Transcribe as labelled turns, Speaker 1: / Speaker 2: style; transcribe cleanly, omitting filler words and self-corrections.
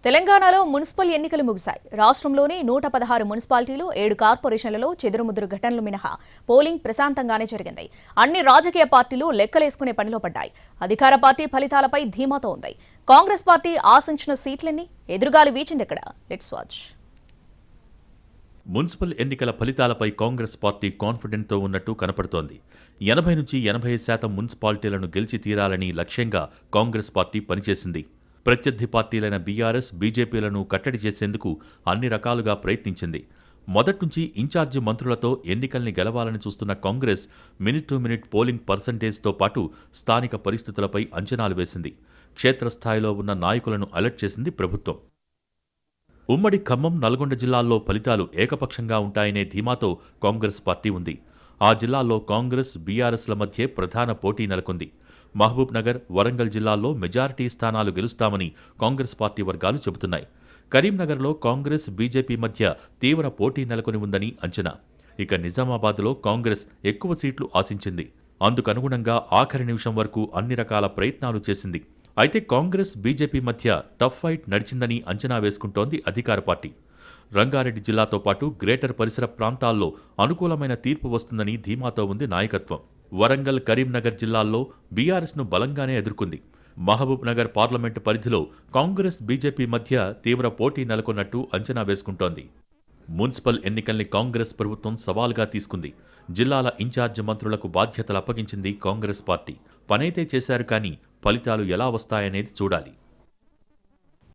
Speaker 1: తెలంగాణలో మున్సిపల్ ఎన్నికలు ముగిశాయి. రాష్ట్రంలోని 116 మున్సిపాలిటీలు, 7 కార్పొరేషన్లలో చెదురుముదురు ఘటనలు మినహా పోలింగ్ ప్రశాంతంగానే జరిగింది. అన్ని రాజకీయ పార్టీలు లెక్కలేసుకునే పనిలో పడ్డాయి. అధికార పార్టీ ఫలితాలపై ధీమాతో ఉంది. కాంగ్రెస్ పార్టీ ఆశించిన సీట్లన్నీ ఎదురుగాలి వీచిందెక్కడ? Let's watch.
Speaker 2: మున్సిపల్ ఎన్నికల ఫలితాలపై కాంగ్రెస్ పార్టీ కాన్ఫిడెంట్తో ఉన్నట్టు కనపడుతోంది. 80 నుంచి 85% మున్సిపాలిటీలను గెలిచి తీరాలని లక్ష్యంగా కాంగ్రెస్ పార్టీ పనిచేసింది. ప్రత్యర్థి పార్టీలైన బీఆర్ఎస్, బీజేపీలను కట్టడి చేసేందుకు అన్ని రకాలుగా ప్రయత్నించింది. మొదట్నుంచి ఇన్ఛార్జి మంత్రులతో ఎన్నికల్ని గెలవాలని చూస్తున్న Congress minute to minute polling పర్సంటేజ్తో పాటు స్థానిక పరిస్థితులపై అంచనాలు వేసింది. క్షేత్రస్థాయిలో ఉన్న నాయకులను అలర్ట్ చేసింది ప్రభుత్వం. ఉమ్మడి ఖమ్మం, నల్గొండ జిల్లాల్లో ఫలితాలు ఏకపక్షంగా ఉంటాయనే ధీమాతో కాంగ్రెస్ పార్టీ ఉంది. ఆ జిల్లాల్లో కాంగ్రెస్, బీఆర్ఎస్ల మధ్య ప్రధాన పోటీ నెలకొంది. మహబూబ్ నగర్, వరంగల్ జిల్లాల్లో మెజారిటీ స్థానాలు గెలుస్తామని కాంగ్రెస్ పార్టీ వర్గాలు చెబుతున్నాయి. కరీంనగర్లో కాంగ్రెస్, బీజేపీ మధ్య తీవ్ర పోటీ నెలకొని ఉందని అంచనా. ఇక నిజామాబాద్లో కాంగ్రెస్ ఎక్కువ సీట్లు ఆశించింది. అందుకనుగుణంగా ఆఖరి నిమిషం వరకు అన్ని రకాల ప్రయత్నాలు చేసింది. అయితే కాంగ్రెస్, బీజేపీ మధ్య టఫ్ ఫైట్ నడిచిందని అంచనా వేసుకుంటోంది అధికార పార్టీ. రంగారెడ్డి జిల్లాతో పాటు గ్రేటర్ పరిసర ప్రాంతాల్లో అనుకూలమైన తీర్పు వస్తుందని ధీమాతో ఉంది నాయకత్వం. వరంగల్, కరీంనగర్ జిల్లాల్లో బీఆర్ఎస్ను బలంగానే ఎదుర్కొంది. మహబూబ్ నగర్ పార్లమెంటు పరిధిలో కాంగ్రెస్, బీజేపీ మధ్య తీవ్ర పోటీ నెలకొన్నట్టు అంచనా వేసుకుంటోంది. మున్సిపల్ ఎన్నికల్ని కాంగ్రెస్ ప్రభుత్వం సవాల్గా తీసుకుంది. జిల్లాల ఇన్ఛార్జి మంత్రులకు బాధ్యతలు అప్పగించింది కాంగ్రెస్ పార్టీ. పనైతే చేశారు కానీ ఫలితాలు ఎలా వస్తాయనేది చూడాలి.